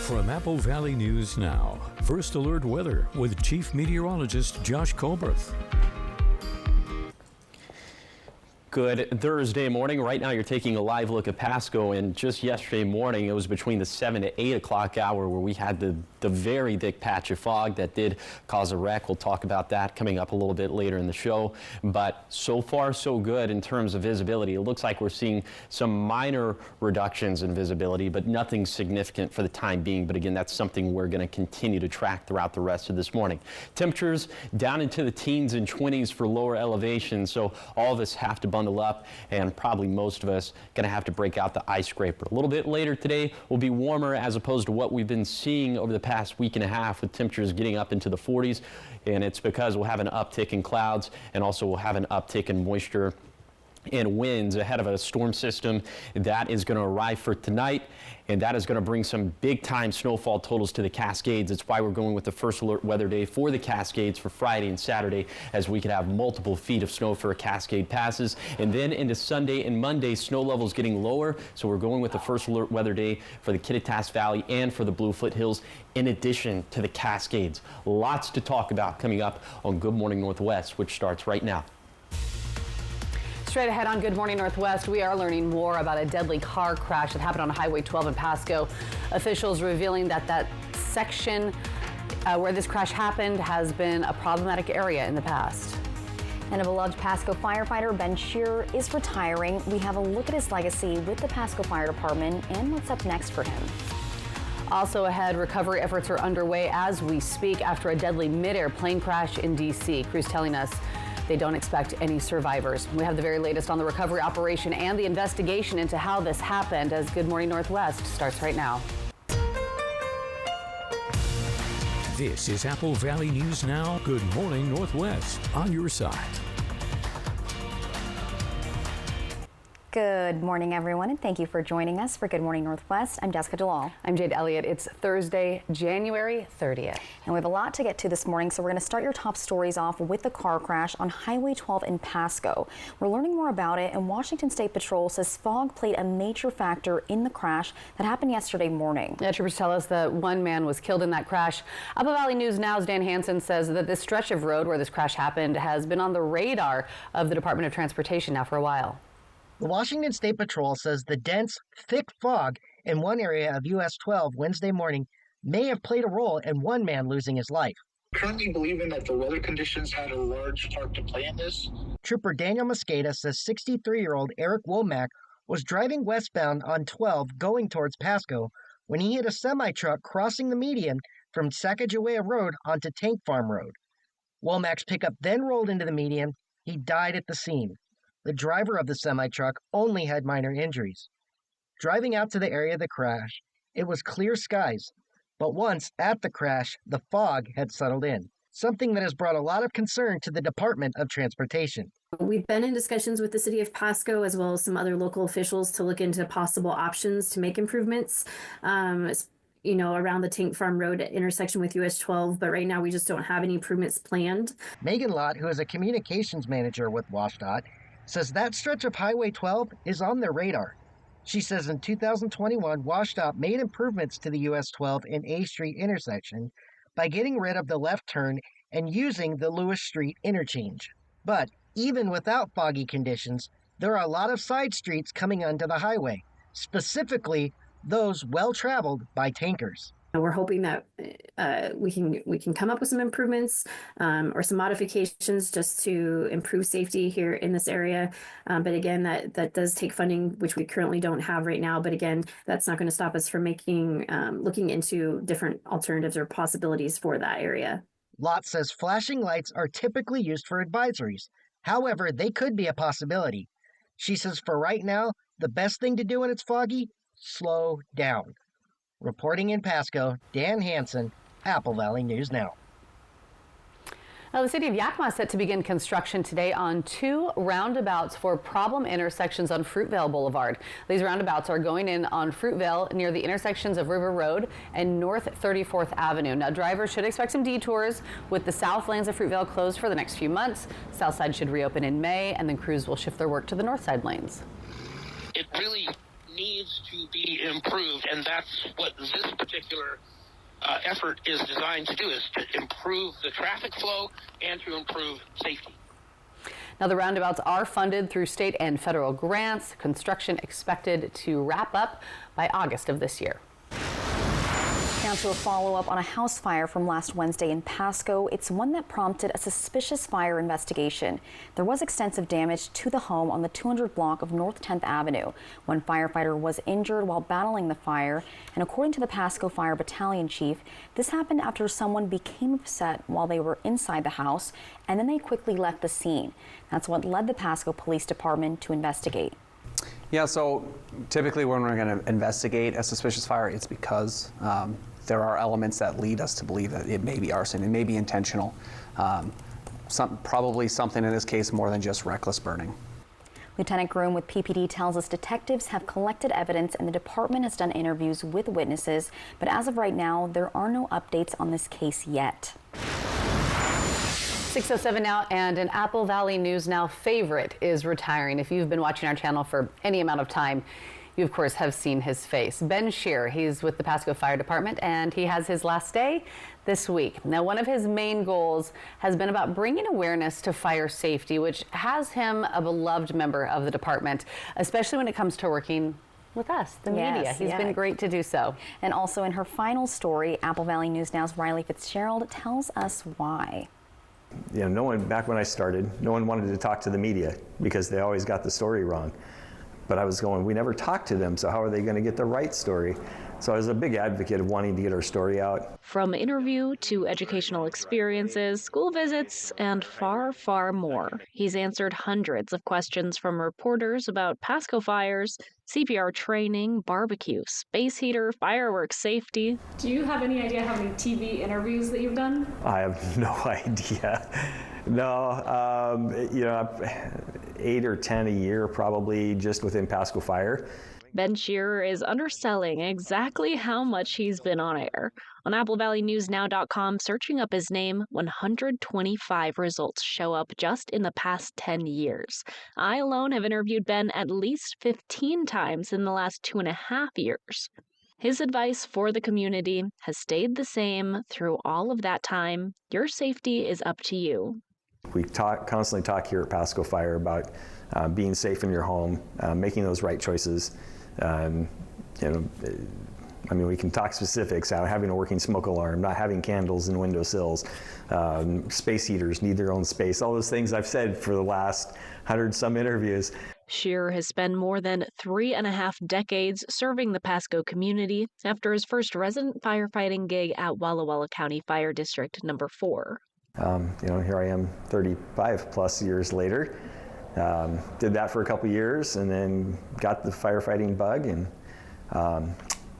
From Apple Valley News Now, First Alert Weather with Chief Meteorologist Josh Colberth. Good Thursday morning. Right now you're taking a live look at Pasco, and just yesterday morning it was between the 7 to 8 o'clock hour where we had the very thick patch of fog that did cause a wreck. We'll talk about that coming up a little bit later in the show, but so far so good in terms of visibility. It looks like we're seeing some minor reductions in visibility, but nothing significant for the time being. But again, that's something we're going to continue to track throughout the rest of this morning. Temperatures down into the teens and 20s for lower elevations, so all of us have to bundle up, and probably most of us going to have to break out the ice scraper. A little bit later today will be warmer as opposed to what we've been seeing over the past week and a half, with temperatures getting up into the 40s, and it's because we'll have an uptick in clouds, and also we'll have an uptick in moisture and winds ahead of a storm system that is going to arrive for tonight, and that is going to bring some big time snowfall totals to the Cascades. It's why we're going with the First Alert Weather Day for the Cascades for Friday and Saturday, as we could have multiple feet of snow for a Cascade passes. And then into Sunday and Monday, snow levels getting lower, so we're going with the First Alert Weather Day for the Kittitas Valley and for the Blue Foothills, in addition to the Cascades. Lots to talk about coming up on Good Morning Northwest, which starts right now. Straight ahead on Good Morning Northwest, we are learning more about a deadly car crash that happened on Highway 12 in Pasco. Officials revealing that section where this crash happened has been a problematic area in the past. And a beloved Pasco firefighter, Ben Shearer, is retiring. We have a look at his legacy with the Pasco Fire Department and what's up next for him. Also ahead, recovery efforts are underway as we speak after a deadly mid-air plane crash in D.C. Crews telling us they don't expect any survivors. We have the very latest on the recovery operation and the investigation into how this happened as Good Morning Northwest starts right now. This is Apple Valley News Now. Good Morning Northwest, on your side. Good morning, everyone, and thank you for joining us for Good Morning Northwest. I'm Jessica DeLaw. I'm Jade Elliott. It's Thursday, January 30th. And we have a lot to get to this morning, so we're going to start your top stories off with the car crash on Highway 12 in Pasco. We're learning more about it, and Washington State Patrol says fog played a major factor in the crash that happened yesterday morning. Yeah, troopers tell us that one man was killed in that crash. Apple Valley News Now's Dan Hansen says that this stretch of road where this crash happened has been on the radar of the Department of Transportation now for a while. The Washington State Patrol says the dense, thick fog in one area of US 12 Wednesday morning may have played a role in one man losing his life. Currently believing that the weather conditions had a large part to play in this. Trooper Daniel Mosqueda says 63-year-old Eric Womack was driving westbound on 12 going towards Pasco when he hit a semi-truck crossing the median from Sacagawea Road onto Tank Farm Road. Womack's pickup then rolled into the median. He died at the scene. The driver of the semi-truck only had minor injuries. Driving out to the area of the crash, it was clear skies, but once at the crash, the fog had settled in, something that has brought a lot of concern to the Department of Transportation. We've been in discussions with the city of Pasco as well as some other local officials to look into possible options to make improvements. Around the Tank Farm Road intersection with US 12, but right now we just don't have any improvements planned. Megan Lott, who is a communications manager with WashDOT, says that stretch of Highway 12 is on their radar. She says in 2021, WashDOT made improvements to the US 12 and A Street intersection by getting rid of the left turn and using the Lewis Street interchange. But even without foggy conditions, there are a lot of side streets coming onto the highway, specifically those well-traveled by tankers. We're hoping that we can come up with some improvements or some modifications just to improve safety here in this area. But again, that does take funding, which we currently don't have right now. But again, that's not going to stop us from looking into different alternatives or possibilities for that area. Lott says flashing lights are typically used for advisories. However, they could be a possibility. She says for right now, the best thing to do when it's foggy, slow down. Reporting in Pasco, Dan Hansen, Apple Valley News Now. Now, the city of Yakima is set to begin construction today on 2 roundabouts for problem intersections on Fruitvale Boulevard. These roundabouts are going in on Fruitvale near the intersections of River Road and North 34th Avenue. Now, drivers should expect some detours with the south lanes of Fruitvale closed for the next few months. South side should reopen in May, and then crews will shift their work to the north side lanes. It really needs to be improved, and that's what this particular effort is designed to do, is to improve the traffic flow and to improve safety. Now, the roundabouts are funded through state and federal grants. Construction expected to wrap up by August of this year. Now to a follow-up on a house fire from last Wednesday in Pasco. It's one that prompted a suspicious fire investigation. There was extensive damage to the home on the 200 block of North 10th Avenue. One firefighter was injured while battling the fire, and according to the Pasco Fire Battalion Chief, this happened after someone became upset while they were inside the house, and then they quickly left the scene. That's what led the Pasco Police Department to investigate. Yeah, so typically when we're going to investigate a suspicious fire, it's because there are elements that lead us to believe that it may be arson, it may be intentional, probably something in this case more than just reckless burning. Lieutenant Groom with PPD tells us detectives have collected evidence and the department has done interviews with witnesses, but as of right now, there are no updates on this case yet. 6:07 now, and an Apple Valley News Now favorite is retiring. If you've been watching our channel for any amount of time, you of course have seen his face. Ben Shear, he's with the Pasco Fire Department, and he has his last day this week. Now, one of his main goals has been about bringing awareness to fire safety, which has him a beloved member of the department, especially when it comes to working with us, the media. He's been great to do so. And also in her final story, Apple Valley News Now's Riley Fitzgerald tells us why. You know, back when I started, no one wanted to talk to the media because they always got the story wrong. But I was going, we never talked to them, so how are they going to get the right story? So I was a big advocate of wanting to get our story out. From interview to educational experiences, school visits, and far, far more. He's answered hundreds of questions from reporters about Pasco fires, CPR training, barbecue, space heater, fireworks safety. Do you have any idea how many TV interviews that you've done? I have no idea. No, you know, 8 or 10 a year probably just within Pasco Fire. Ben Shearer is underselling exactly how much he's been on air. On AppleValleyNewsNow.com, searching up his name, 125 results show up just in the past 10 years. I alone have interviewed Ben at least 15 times in the last 2.5 years. His advice for the community has stayed the same through all of that time. Your safety is up to you. We constantly talk here at Pasco Fire about being safe in your home, making those right choices. You know, I mean, we can talk specifics, having a working smoke alarm, not having candles in windowsills, space heaters need their own space, all those things I've said for the last 100-some interviews. Shearer has spent more than 3.5 decades serving the Pasco community after his first resident firefighting gig at Walla Walla County Fire District number 4. You know, here I am 35 plus years later. Did that for a couple years and then got the firefighting bug and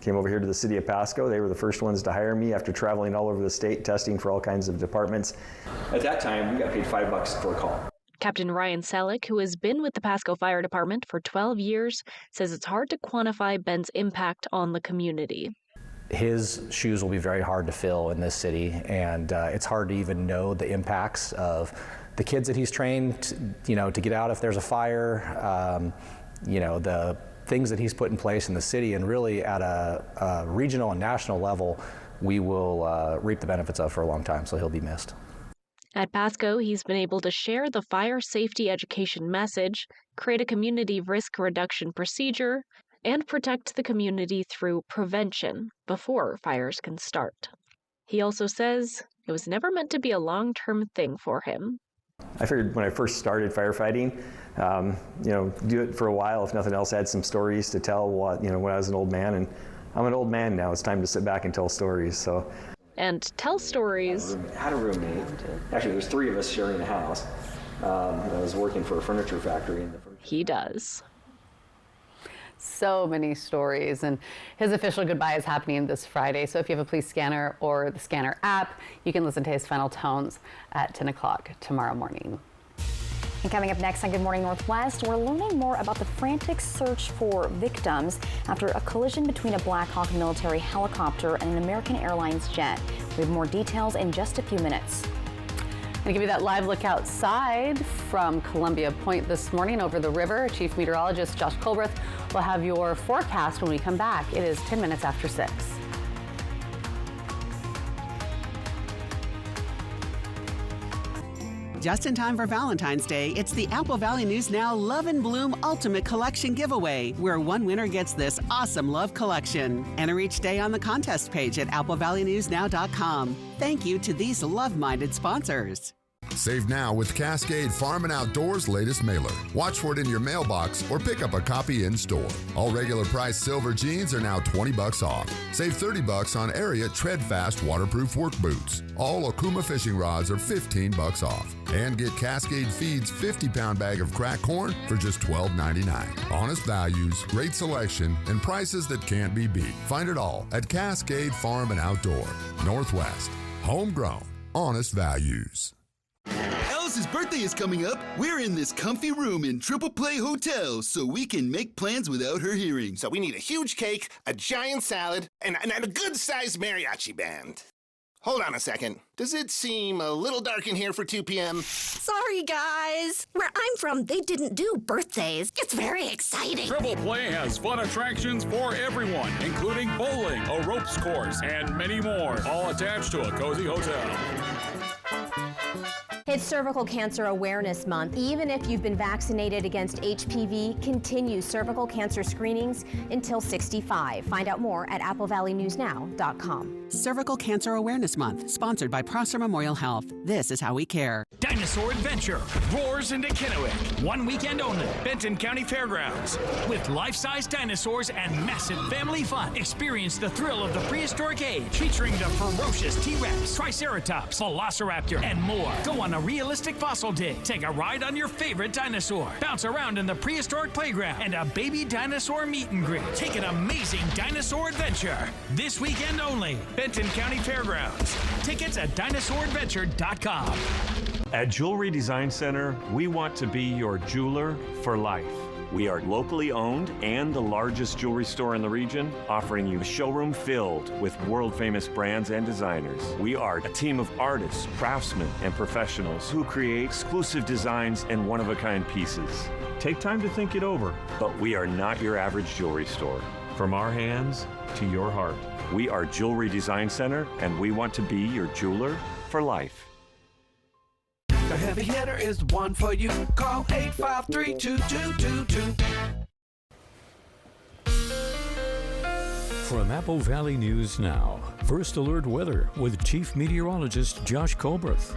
came over here to the city of Pasco. They were the first ones to hire me after traveling all over the state testing for all kinds of departments. At that time, we got paid $5 for a call. Captain Ryan Selleck, who has been with the Pasco Fire Department for 12 years, says it's hard to quantify Ben's impact on the community. His shoes will be very hard to fill in this city, and it's hard to even know the impacts of the kids that he's trained, you know, to get out if there's a fire, you know, the things that he's put in place in the city, and really at a regional and national level, we will reap the benefits of for a long time, so he'll be missed. At Pasco, he's been able to share the fire safety education message, create a community risk reduction procedure, and protect the community through prevention before fires can start. He also says it was never meant to be a long-term thing for him. I figured when I first started firefighting, you know, do it for a while. If nothing else, I had some stories to tell. You know, when I was an old man, and I'm an old man now. It's time to sit back and tell stories. So. And tell stories. I had a roommate. Actually, there's 3 of us sharing a house. I was working for a furniture factory. He does. So many stories, and his official goodbye is happening this Friday. So if you have a police scanner or the scanner app, you can listen to his final tones at 10 o'clock tomorrow morning. And coming up next on Good Morning Northwest, we're learning more about the frantic search for victims after a collision between a Black Hawk military helicopter and an American Airlines jet. We have more details in just a few minutes. Going to give you that live look outside from Columbia Point this morning over the river. Chief Meteorologist Josh Colbreth We'll have your forecast when we come back. It is 10 minutes after 6. Just in time for Valentine's Day, it's the Apple Valley News Now Love and Bloom Ultimate Collection giveaway, where one winner gets this awesome love collection. Enter each day on the contest page at applevalleynewsnow.com. Thank you to these love-minded sponsors. Save now with Cascade Farm and Outdoors' latest mailer. Watch for it in your mailbox or pick up a copy in store. All regular price silver jeans are now $20 off. Save $30 on Ariat Treadfast waterproof work boots. All Okuma fishing rods are $15 off. And get Cascade Feed's 50-pound bag of cracked corn for just $12.99. Honest values, great selection, and prices that can't be beat. Find it all at Cascade Farm and Outdoor. Northwest. Homegrown. Honest values. Alice's birthday is coming up. We're in this comfy room in Triple Play Hotel so we can make plans without her hearing. So we need a huge cake, a giant salad, and a good-sized mariachi band. Hold on a second. Does it seem a little dark in here for 2 p.m.? Sorry, guys. Where I'm from, they didn't do birthdays. It's very exciting. Triple Play has fun attractions for everyone, including bowling, a ropes course, and many more, all attached to a cozy hotel. It's Cervical Cancer Awareness Month. Even if you've been vaccinated against HPV, continue cervical cancer screenings until 65. Find out more at applevalleynewsnow.com. Cervical Cancer Awareness Month, sponsored by Prosser Memorial Health. This is how we care. Dinosaur Adventure roars into Kennewick. 1 weekend only. Benton County Fairgrounds. With life-size dinosaurs and massive family fun. Experience the thrill of the prehistoric age, featuring the ferocious T-Rex, Triceratops, Velociraptor, and more. Go on a realistic fossil dig. Take a ride on your favorite dinosaur. Bounce around in the prehistoric playground and a baby dinosaur meet and greet. Take an amazing dinosaur adventure. This weekend only. Benton County Fairgrounds. Tickets at dinosauradventure.com. At Jewelry Design Center, we want to be your jeweler for life. We are locally owned and the largest jewelry store in the region, offering you a showroom filled with world-famous brands and designers. We are a team of artists, craftsmen, and professionals who create exclusive designs and one-of-a-kind pieces. Take time to think it over, but we are not your average jewelry store. From our hands to your heart, we are Jewelry Design Center, and we want to be your jeweler for life. The heavy hitter is the one for you. Call 853-2222. From Apple Valley News Now, First Alert Weather with Chief Meteorologist Josh Colbreth.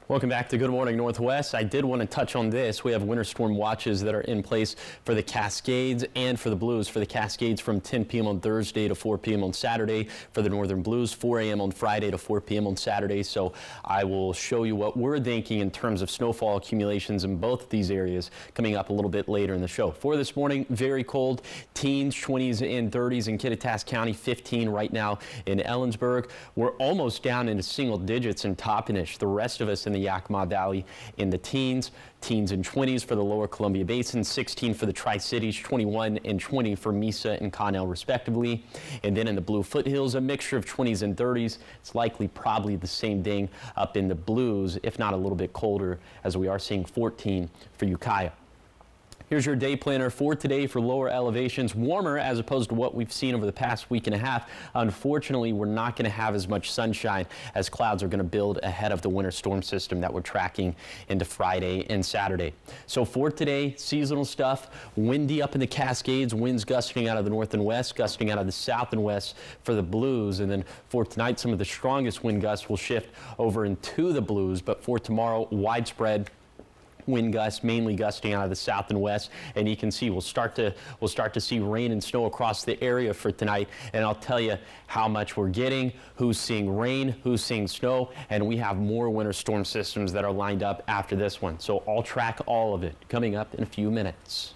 Welcome back to Good Morning Northwest. I did want to touch on this. We have winter storm watches that are in place for the Cascades and for the Blues. For the Cascades from 10 p.m. on Thursday to 4 p.m. on Saturday. For the Northern Blues, 4 a.m. on Friday to 4 p.m. on Saturday. So I will show you what we're thinking in terms of snowfall accumulations in both of these areas coming up a little bit later in the show. For this morning, very cold. Teens, 20s, and 30s in Kittitas County, 15 right now in Ellensburg. We're almost down into single digits in Toppenish. The rest of us in the Yakima Valley in the teens and 20s for the lower Columbia Basin, 16 for the Tri-Cities, 21 and 20 for Mesa and Connell respectively. And then in the Blue Foothills, a mixture of 20s and 30s. It's likely probably the same thing up in the Blues, if not a little bit colder, as we are seeing 14 for Ukiah. Here's your day planner for today for lower elevations, warmer as opposed to what we've seen over the past week and a half. Unfortunately, we're not going to have as much sunshine as clouds are going to build ahead of the winter storm system that we're tracking into Friday and Saturday. So for today, seasonal stuff, windy up in the Cascades, winds gusting out of the north and west, gusting out of the south and west for the Blues. And then for tonight, some of the strongest wind gusts will shift over into the Blues. But for tomorrow, widespread wind gusts, mainly gusting out of the south and west, and you can see we'll start to see rain and snow across the area for tonight. And I'll tell you how much we're getting, who's seeing rain, who's seeing snow, and we have more winter storm systems that are lined up after this one. So I'll track all of it coming up in a few minutes.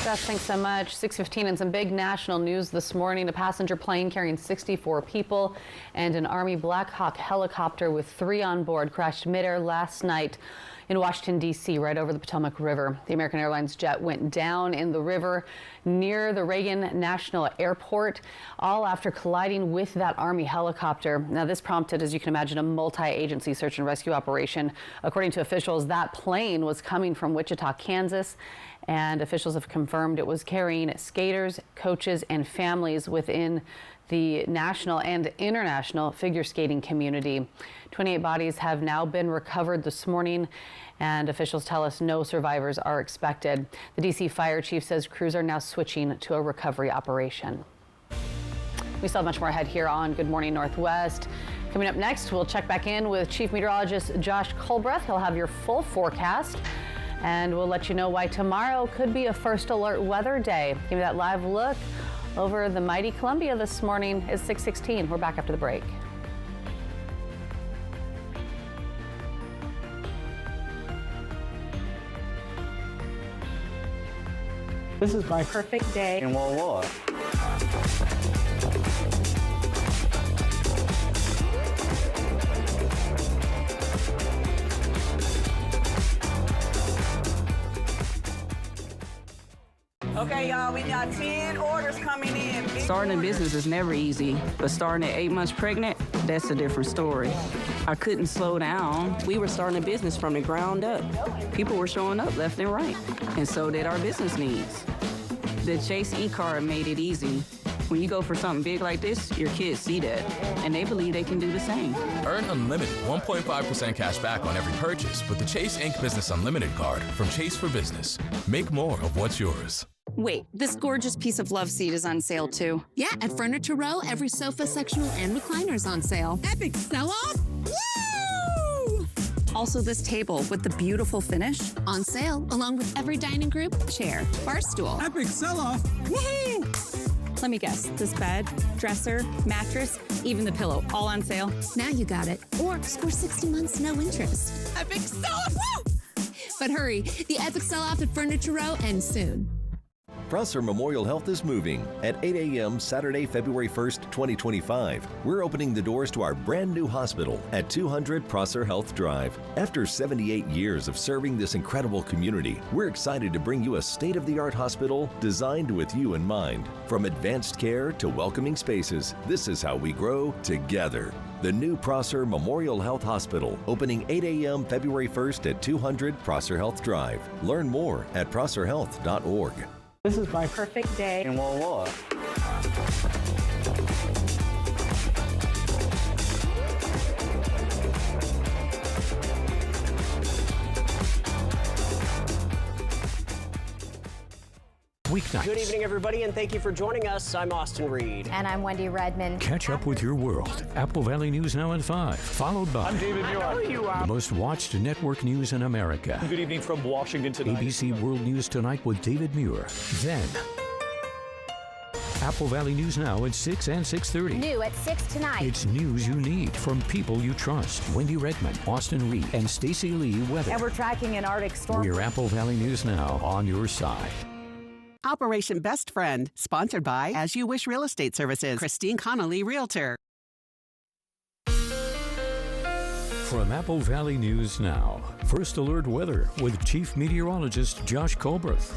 Josh, thanks so much. 6:15 and some big national news this morning. A passenger plane carrying 64 people and an Army Black Hawk helicopter with 3 on board crashed midair last night In Washington, D.C., right over the Potomac River, the American Airlines jet went down in the river near the Reagan National Airport, all after colliding with that Army helicopter. Now, this prompted, as you can imagine, a multi-agency search and rescue operation. According to officials, that plane was coming from Wichita, Kansas, and officials have confirmed it was carrying skaters, coaches, and families within the national and international figure skating community. 28 bodies have now been recovered this morning, and officials tell us no survivors are expected. The D.C. fire chief says crews are now switching to a recovery operation. We still have much more ahead here on Good Morning Northwest. Coming up next, we'll check back in with Chief Meteorologist Josh Colbreth. He'll have your full forecast, and we'll let you know why tomorrow could be a first alert weather day. Give me that live look over the mighty Columbia this morning. It's 6:16. We're back after the break. This is my perfect day in World War. Okay, y'all, we got 10 orders coming in. Starting a business is never easy, but starting at 8 months pregnant, that's a different story. I couldn't slow down. We were starting a business from the ground up. People were showing up left and right, and so did our business needs. The Chase e-card made it easy. When you go for something big like this, your kids see that, and they believe they can do the same. Earn unlimited 1.5% cash back on every purchase with the Chase Inc. Business Unlimited card from Chase for Business. Make more of what's yours. Wait, this gorgeous piece of love seat is on sale too. Yeah, at Furniture Row, every sofa, sectional, and recliner is on sale. Epic sell-off! Woo! Also, this table with the beautiful finish on sale, along with every dining group, chair, bar stool. Epic sell-off! Woohoo! Let me guess, this bed, dresser, mattress, even the pillow, all on sale. Now you got it. Or score 60 months, no interest. Epic sell-off! Woo! But hurry, the epic sell-off at Furniture Row ends soon. Prosser Memorial Health is moving. At 8 a.m. Saturday, February 1st, 2025, we're opening the doors to our brand new hospital at 200 Prosser Health Drive. After 78 years of serving this incredible community, we're excited to bring you a state-of-the-art hospital designed with you in mind. From advanced care to welcoming spaces, this is how we grow together. The new Prosser Memorial Health Hospital, opening 8 a.m. February 1st at 200 Prosser Health Drive. Learn more at prosserhealth.org. This is my perfect day in World War. Weeknights. Good evening, everybody, and thank you for joining us. I'm Austin Reed. And I'm Wendy Redman. Catch up with your world. Apple Valley News Now at 5, followed by I'm David Muir. the most watched network news in America. Good evening from Washington tonight. ABC World News Tonight with David Muir. Then, Apple Valley News Now at 6 and 6:30. New at 6 tonight. It's news you need from people you trust. Wendy Redman, Austin Reed, and Stacey Lee Weather. And we're tracking an Arctic storm. We're Apple Valley News Now on your side. Operation Best Friend, sponsored by As You Wish Real Estate Services, Christine Connolly, Realtor. From Apple Valley News Now, First Alert Weather with Chief Meteorologist Josh Colbreth.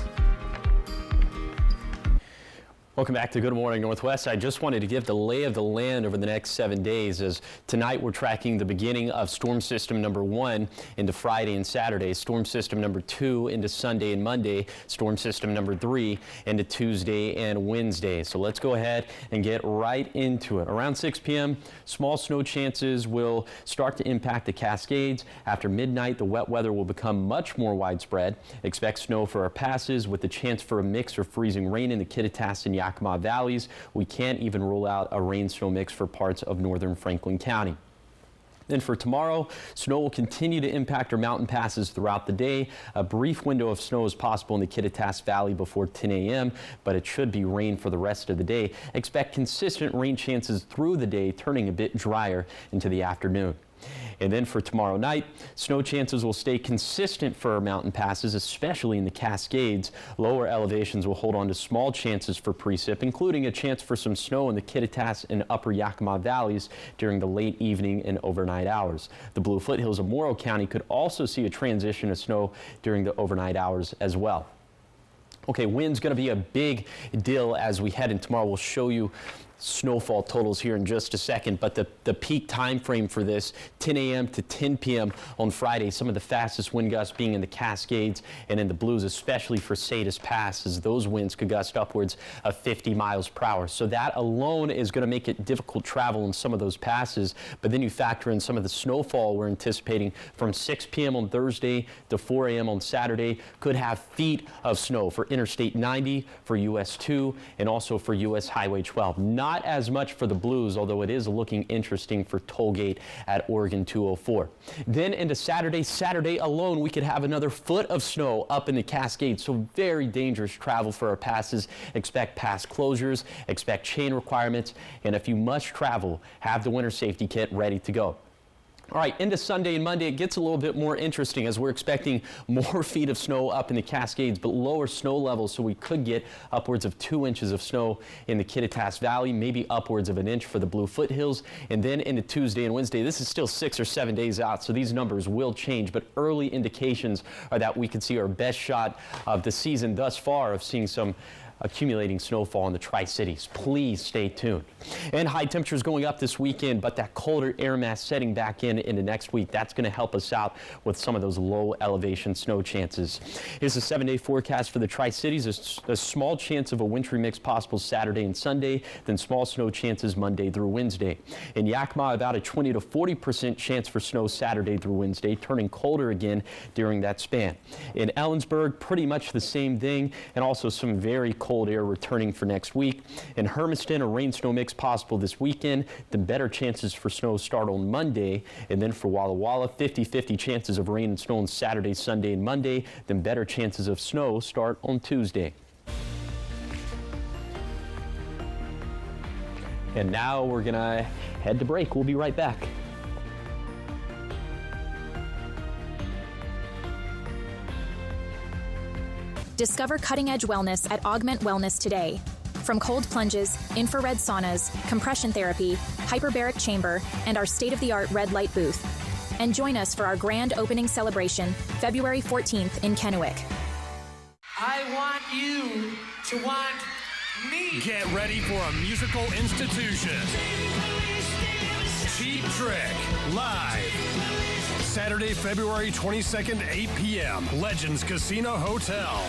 Welcome back to Good Morning Northwest. I just wanted to give the lay of the land over the next 7 days, as tonight we're tracking the beginning of storm system number 1 into Friday and Saturday, storm system number 2 into Sunday and Monday, storm system number 3 into Tuesday and Wednesday. So let's go ahead and get right into it. Around 6 p.m., small snow chances will start to impact the Cascades. After midnight, the wet weather will become much more widespread. Expect snow for our passes with the chance for a mix or freezing rain in the Kittitas and Yakima valleys. We can't even rule out a rain-snow mix for parts of northern Franklin County. Then for tomorrow, snow will continue to impact our mountain passes throughout the day. A brief window of snow is possible in the Kittitas Valley before 10 a.m., but it should be rain for the rest of the day. Expect consistent rain chances through the day, turning a bit drier into the afternoon. And then for tomorrow night, snow chances will stay consistent for our mountain passes, especially in the Cascades. Lower elevations will hold on to small chances for precip, including a chance for some snow in the Kittitas and upper Yakima valleys during the late evening and overnight hours. The Blue Foothills of Morrow County could also see a transition of snow during the overnight hours as well. Okay, wind's going to be a big deal as we head in tomorrow. We'll show you snowfall totals here in just a second, but the peak time frame for this, 10 a.m. to 10 p.m. on Friday, some of the fastest wind gusts being in the Cascades and in the Blues, especially for Sadish Pass, as those winds could gust upwards of 50 miles per hour. So that alone is going to make it difficult travel in some of those passes, but then you factor in some of the snowfall we're anticipating from 6 p.m. on Thursday to 4 a.m. on Saturday. Could have feet of snow for Interstate 90, for US 2, and also for US Highway 12. Not as much for the Blues, although it is looking interesting for Tollgate at Oregon 204. Then into Saturday alone, we could have another foot of snow up in the Cascades, so very dangerous travel for our passes. Expect pass closures, expect chain requirements, and if you must travel, have the winter safety kit ready to go. All right, into Sunday and Monday, it gets a little bit more interesting as we're expecting more feet of snow up in the Cascades, but lower snow levels, so we could get upwards of 2 inches of snow in the Kittitas Valley, maybe upwards of an inch for the Blue Foothills. And then into Tuesday and Wednesday, this is still 6 or 7 days out, so these numbers will change, but early indications are that we could see our best shot of the season thus far of seeing some accumulating snowfall in the Tri-Cities. Please stay tuned. And high temperatures going up this weekend, but that colder air mass setting back into next week, that's going to help us out with some of those low elevation snow chances. Here's a 7-day forecast for the Tri-Cities. A small chance of a wintry mix possible Saturday and Sunday, then small snow chances Monday through Wednesday. In Yakima, about a 20 to 40% chance for snow Saturday through Wednesday, turning colder again during that span. In Ellensburg, pretty much the same thing, and also some very cold air returning for next week. In Hermiston, a rain-snow mix possible this weekend. The better chances for snow start on Monday. And then for Walla Walla, 50-50 chances of rain and snow on Saturday, Sunday, and Monday. Then better chances of snow start on Tuesday. And now we're going to head to break. We'll be right back. Discover cutting-edge wellness at Augment Wellness today. From cold plunges, infrared saunas, compression therapy, hyperbaric chamber, and our state-of-the-art red light booth. And join us for our grand opening celebration, February 14th in Kennewick. I want you to want me. Get ready for a musical institution. Cheap Trick, live. Saturday, February 22nd, 8 p.m. Legends Casino Hotel.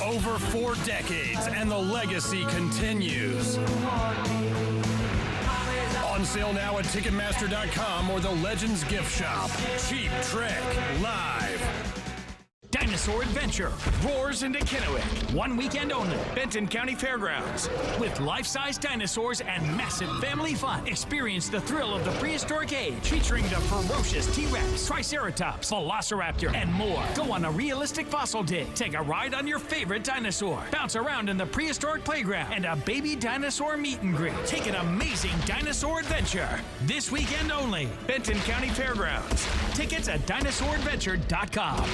Over 4 decades, and the legacy continues. On sale now at Ticketmaster.com or the Legends Gift Shop. Cheap Trick, live. Dinosaur Adventure roars into Kennewick. 1 weekend only. Benton County Fairgrounds. With life-size dinosaurs and massive family fun. Experience the thrill of the prehistoric age. Featuring the ferocious T-Rex, Triceratops, Velociraptor, and more. Go on a realistic fossil dig. Take a ride on your favorite dinosaur. Bounce around in the prehistoric playground. And a baby dinosaur meet and greet. Take an amazing dinosaur adventure. This weekend only. Benton County Fairgrounds. Tickets at DinosaurAdventure.com.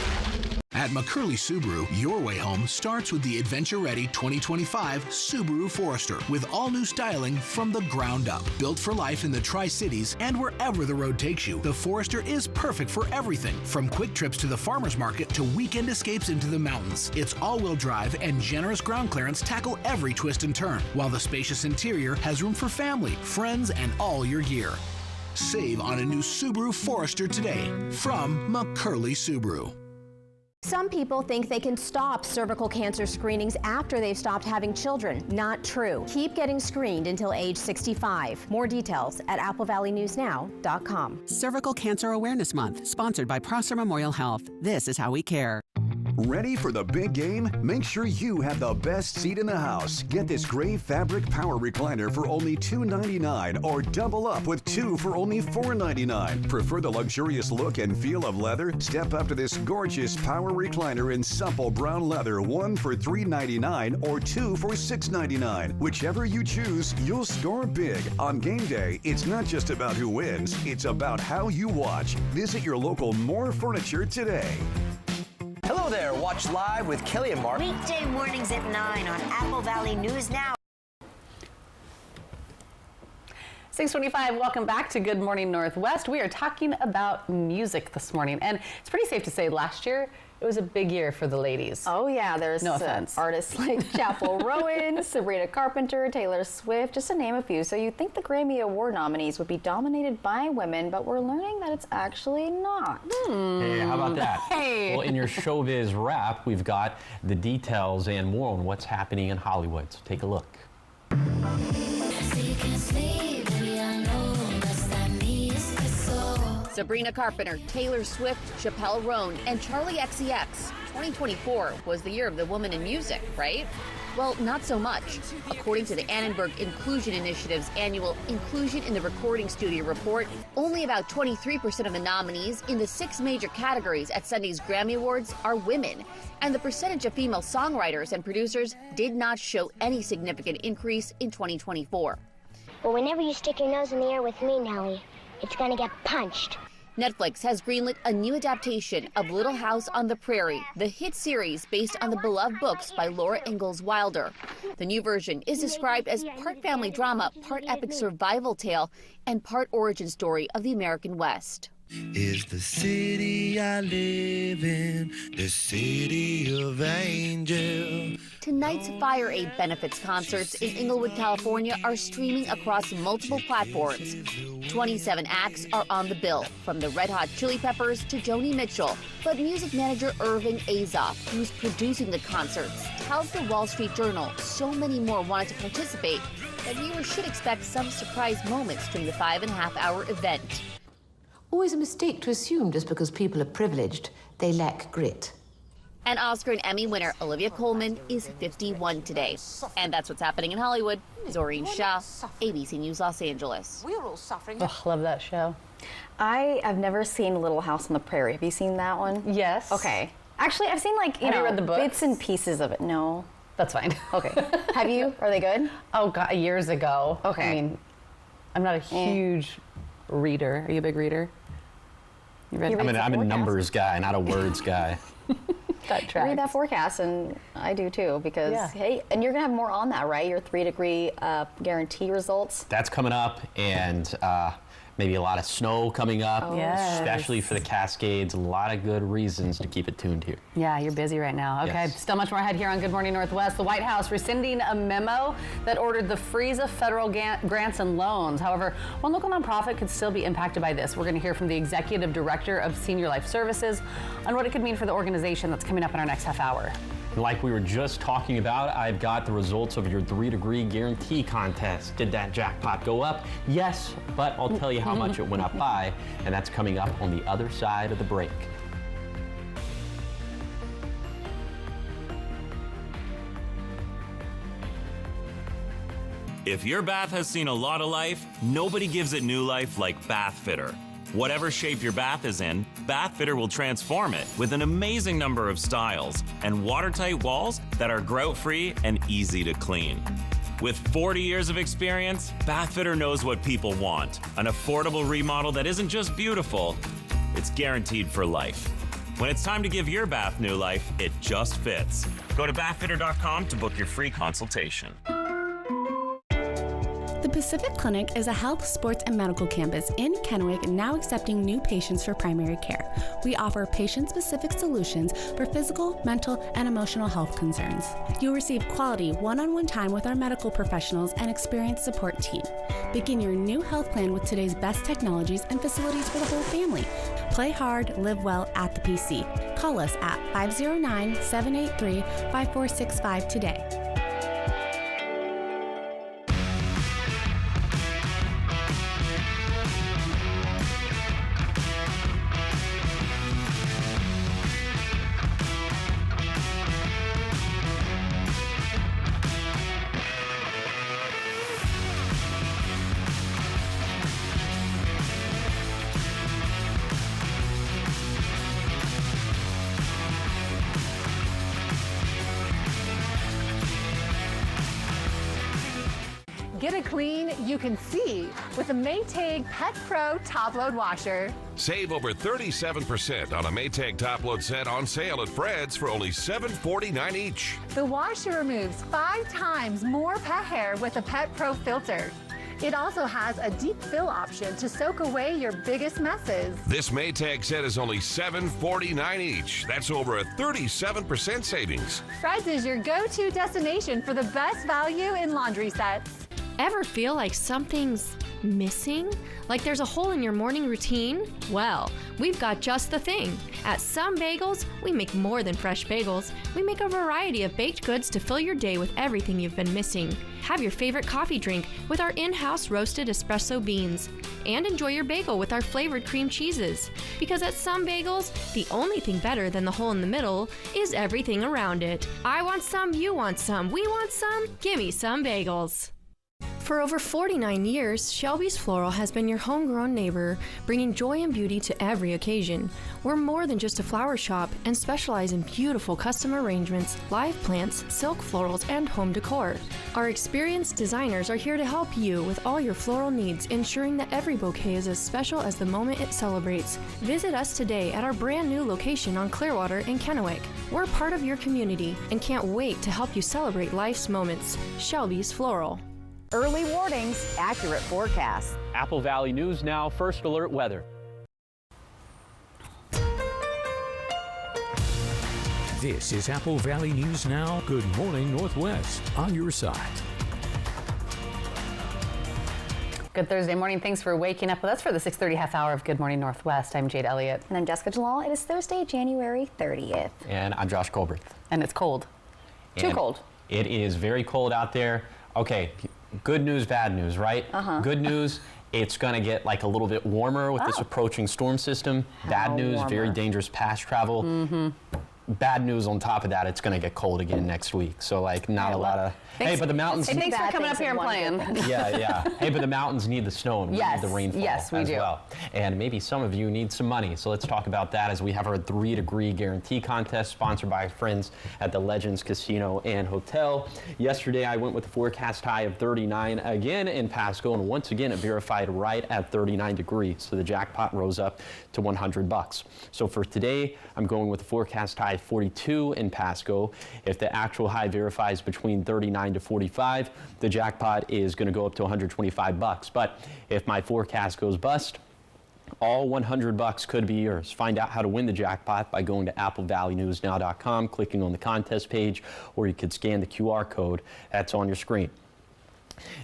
At McCurley Subaru, your way home starts with the adventure-ready 2025 Subaru Forester with all-new styling from the ground up. Built for life in the Tri-Cities and wherever the road takes you, the Forester is perfect for everything, from quick trips to the farmer's market to weekend escapes into the mountains. Its all-wheel drive and generous ground clearance tackle every twist and turn, while the spacious interior has room for family, friends, and all your gear. Save on a new Subaru Forester today from McCurley Subaru. Some people think they can stop cervical cancer screenings after they've stopped having children. Not true. Keep getting screened until age 65. More details at applevalleyNewsNow.com. Cervical Cancer Awareness Month, sponsored by Prosser Memorial Health. This is how we care. Ready for the big game? Make sure you have the best seat in the house. Get this gray fabric power recliner for only $2.99 or double up with 2 for only $4.99. Prefer the luxurious look and feel of leather? Step up to this gorgeous power recliner in supple brown leather, 1 for $3.99 or 2 for $6.99. Whichever you choose, you'll score big. On game day, it's not just about who wins, it's about how you watch. Visit your local More Furniture today. Hello there. Watch live with Kelly and Mark. Weekday mornings at 9 on Apple Valley News Now. 6:25, welcome back to Good Morning Northwest. We are talking about music this morning, and it's pretty safe to say last year it was a big year for the ladies. Oh yeah, there's no offense. Artists like Chappell Rowan, Sabrina Carpenter, Taylor Swift, just to name a few. So you'd think the Grammy Award nominees would be dominated by women, but we're learning that it's actually not. Hey, how about that? Hey. Well, in your showbiz wrap, we've got the details and more on what's happening in Hollywood. So take a look. Sabrina Carpenter, Taylor Swift, Chappell Roan, and Charlie XCX. 2024 was the year of the woman in music, right? Well, not so much. According to the Annenberg Inclusion Initiative's annual Inclusion in the Recording Studio report, only about 23% of the nominees in the 6 major categories at Sunday's Grammy Awards are women. And the percentage of female songwriters and producers did not show any significant increase in 2024. Well, whenever you stick your nose in the air with me, Nellie, it's gonna get punched. Netflix has greenlit a new adaptation of Little House on the Prairie, the hit series based on the beloved books by Laura Ingalls Wilder. The new version is described as part family drama, part epic survival tale, and part origin story of the American West. Is the city I live in, the city of angels. Tonight's Fire Aid benefits concerts in Inglewood, California are streaming across multiple platforms. 27 acts are on the bill, from the Red Hot Chili Peppers to Joni Mitchell. But music manager Irving Azoff, who's producing the concerts, tells the Wall Street Journal so many more wanted to participate that viewers should expect some surprise moments during the 5.5-hour event. Always a mistake to assume just because people are privileged, they lack grit. And Oscar and Emmy winner Olivia Colman is 51 today. And that's what's happening in Hollywood. Zoreen Shah, ABC News Los Angeles. We're all suffering. Oh, love that show. I have never seen Little House on the Prairie. Have you seen that one? Yes. Okay. Actually, I've seen like, you know, read the books? bits and pieces of it. No. That's fine. Okay. Have you? Are they good? Oh, God, years ago. Okay. I mean, I'm not a huge reader. Are you a big reader? You read I'm a numbers guy, not a words guy. That I read that forecast, and I do too, because, hey, and you're going to have more on that, right? Your 3-degree guarantee results. That's coming up, and maybe a lot of snow coming up, especially for the Cascades. A lot of good reasons to keep it tuned here. Yeah, you're busy right now. Okay, Yes. Still much more ahead here on Good Morning Northwest. The White House rescinding a memo that ordered the freeze of federal grants and loans. However, one local nonprofit could still be impacted by this. We're going to hear from the executive director of Senior Life Services on what it could mean for the organization. That's coming up in our next half hour. Like we were just talking about, I've got the results of your 3-degree guarantee contest. Did that jackpot go up? Yes, but I'll tell you how much it went up by, and that's coming up on the other side of the break. If your bath has seen a lot of life, nobody gives it new life like Bath Fitter. Whatever shape your bath is in, Bath Fitter will transform it with an amazing number of styles and watertight walls that are grout-free and easy to clean. With 40 years of experience, Bath Fitter knows what people want. An affordable remodel that isn't just beautiful, it's guaranteed for life. When it's time to give your bath new life, it just fits. Go to bathfitter.com to book your free consultation. The Pacific Clinic is a health, sports, and medical campus in Kennewick now accepting new patients for primary care. We offer patient-specific solutions for physical, mental, and emotional health concerns. You'll receive quality one-on-one time with our medical professionals and experienced support team. Begin your new health plan with today's best technologies and facilities for the whole family. Play hard, live well at the PC. Call us at 509-783-5465 today. Get it clean you can see with the Maytag Pet Pro Top Load Washer. Save over 37% on a Maytag top load set on sale at Fred's for only $7.49 each. The washer removes 5 times more pet hair with a Pet Pro filter. It also has a deep fill option to soak away your biggest messes. This Maytag set is only $7.49 each. That's over a 37% savings. Fred's is your go-to destination for the best value in laundry sets. Ever feel like something's missing? Like there's a hole in your morning routine? Well, we've got just the thing. At Some Bagels, we make more than fresh bagels. We make a variety of baked goods to fill your day with everything you've been missing. Have your favorite coffee drink with our in-house roasted espresso beans. And enjoy your bagel with our flavored cream cheeses. Because at Some Bagels, the only thing better than the hole in the middle is everything around it. I want some, you want some, we want some, gimme Some Bagels. For over 49 years, Shelby's Floral has been your homegrown neighbor, bringing joy and beauty to every occasion. We're more than just a flower shop and specialize in beautiful custom arrangements, live plants, silk florals, and home decor. Our experienced designers are here to help you with all your floral needs, ensuring that every bouquet is as special as the moment it celebrates. Visit us today at our brand new location on Clearwater in Kennewick. We're part of your community and can't wait to help you celebrate life's moments. Shelby's Floral. Early warnings, accurate forecasts. Apple Valley News Now, First Alert Weather. This is Apple Valley News Now. Good morning, Northwest, on your side. Good Thursday morning. Thanks for waking up with us for the 6:30 half hour of Good Morning Northwest. I'm Jade Elliott. And I'm Jessica Jalal. It is Thursday, January 30th. And I'm Josh Colbert. And it's cold. Too cold. It is very cold out there. Okay, good news, bad news, right? Good news, it's going to get like a little bit warmer with this approaching storm system. Bad news, very dangerous past travel. Bad news on top of that, it's going to get cold again next week. So like not a lot of... Hey, but the mountains... Hey, thanks for coming up here and playing. Yeah. Hey, but the mountains need the snow and we need the rainfall as well. And maybe some of you need some money. So let's talk about that as we have our 3-degree guarantee contest sponsored by our friends at the Legends Casino and Hotel. Yesterday, I went with the forecast high of 39 again in Pasco, and once again, it verified right at 39 degrees. So the jackpot rose up to $100. So for today, I'm going with the forecast high 42 in Pasco. If the actual high verifies between 39 to 45, the jackpot is going to go up to $125. But if my forecast goes bust, all $100 could be yours. Find out how to win the jackpot by going to applevalleynewsnow.com, clicking on the contest page, or you could scan the QR code that's on your screen.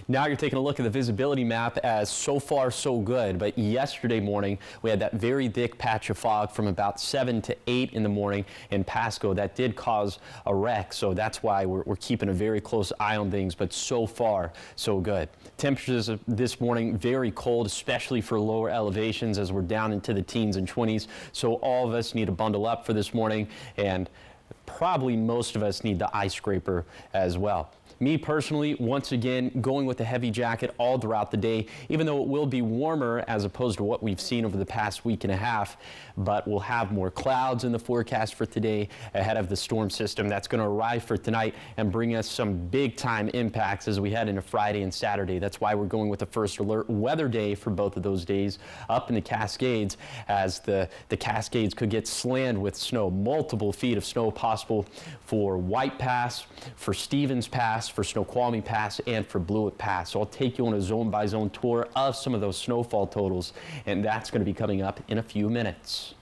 Now you're taking a look at the visibility map as so far so good, but yesterday morning we had that very thick patch of fog from about 7 to 8 in the morning in Pasco that did cause a wreck, so that's why we're keeping a very close eye on things, but so far so good. Temperatures this morning very cold, especially for lower elevations as we're down into the teens and 20s, so all of us need to bundle up for this morning, and probably most of us need the ice scraper as well. Me personally, once again, going with a heavy jacket all throughout the day, even though it will be warmer as opposed to what we've seen over the past week and a half, but we'll have more clouds in the forecast for today ahead of the storm system that's going to arrive for tonight and bring us some big time impacts as we head into Friday and Saturday. That's why we're going with the first alert weather day for both of those days up in the Cascades, as the Cascades could get slammed with snow. Multiple feet of snow possible for White Pass, for Stevens Pass, for Snoqualmie Pass, and for Blewett Pass. So I'll take you on a zone-by-zone tour of some of those snowfall totals, and that's going to be coming up in a few minutes.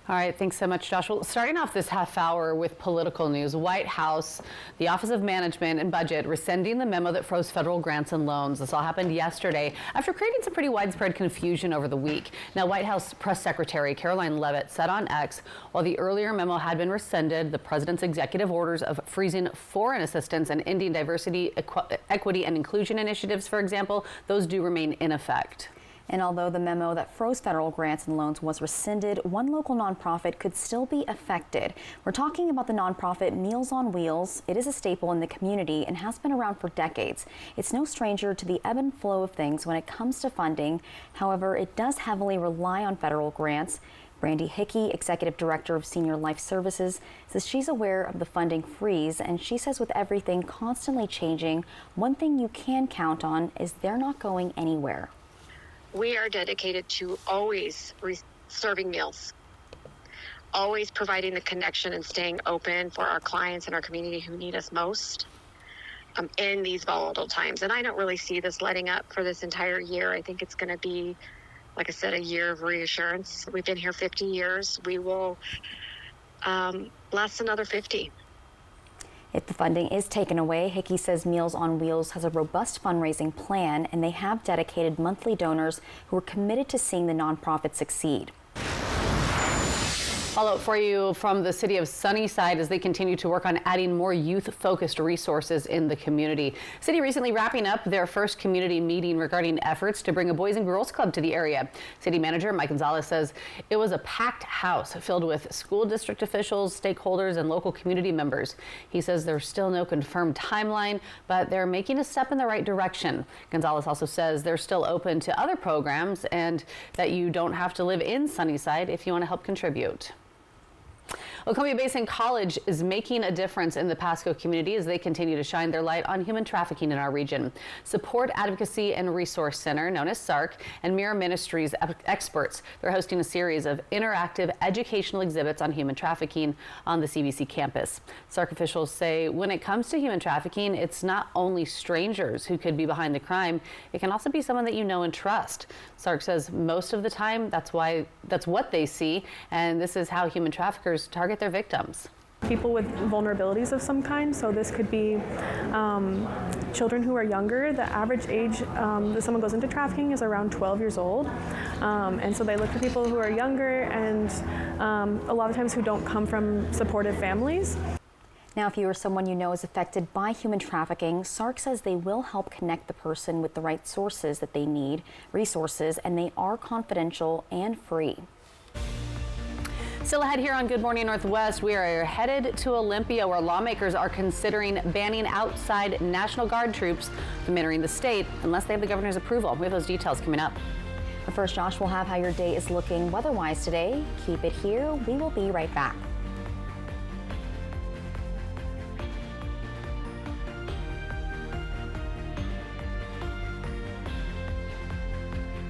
All right, thanks so much, Josh. Well, starting off this half hour with political news, White House, the Office of Management and Budget rescinding the memo that froze federal grants and loans. This all happened yesterday after creating some pretty widespread confusion over the week. Now, White House Press Secretary Caroline Leavitt said on X, while the earlier memo had been rescinded, the president's executive orders of freezing foreign assistance and ending diversity, equity, and inclusion initiatives, for example, those do remain in effect. And although the memo that froze federal grants and loans was rescinded, one local nonprofit could still be affected. We're talking about the nonprofit Meals on Wheels. It is a staple in the community and has been around for decades. It's no stranger to the ebb and flow of things when it comes to funding. However, it does heavily rely on federal grants. Brandy Hickey, Executive Director of Senior Life Services, says she's aware of the funding freeze, and she says with everything constantly changing, one thing you can count on is they're not going anywhere. We are dedicated to always serving meals, always providing the connection and staying open for our clients and our community who need us most in these volatile times. And I don't really see this letting up for this entire year. I think it's going to be, like I said, a year of reassurance. We've been here 50 years. We will last another 50. If the funding is taken away, Hickey says Meals on Wheels has a robust fundraising plan, and they have dedicated monthly donors who are committed to seeing the nonprofit succeed. Follow-up for you from the city of Sunnyside as they continue to work on adding more youth-focused resources in the community. City recently wrapping up their first community meeting regarding efforts to bring a Boys and Girls Club to the area. City manager Mike Gonzalez says it was a packed house filled with school district officials, stakeholders, and local community members. He says there's still no confirmed timeline, but they're making a step in the right direction. Gonzalez also says they're still open to other programs and that you don't have to live in Sunnyside if you want to help contribute. Well, Columbia Basin College is making a difference in the Pasco community as they continue to shine their light on human trafficking in our region. Support Advocacy and Resource Center, known as SARC, and Mirror Ministries experts, they're hosting a series of interactive educational exhibits on human trafficking on the CBC campus. SARC officials say when it comes to human trafficking, it's not only strangers who could be behind the crime, it can also be someone that you know and trust. SARC says most of the time that's what they see, and this is how human traffickers target their victims. People with vulnerabilities of some kind, so this could be children who are younger. The average age that someone goes into trafficking is around 12 years old, and so they look for people who are younger and a lot of times who don't come from supportive families. Now, if you or someone you know is affected by human trafficking, SARC says they will help connect the person with the right sources that they need, resources, and they are confidential and free. Still ahead here on Good Morning Northwest, we are headed to Olympia, where lawmakers are considering banning outside National Guard troops from entering the state unless they have the governor's approval. We have those details coming up. But first, Josh will have how your day is looking weather-wise today. Keep it here. We will be right back.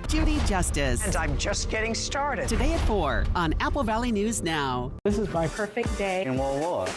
Judy Justice. And I'm just getting started. Today at 4 on Apple Valley News Now. This is my perfect day in World War.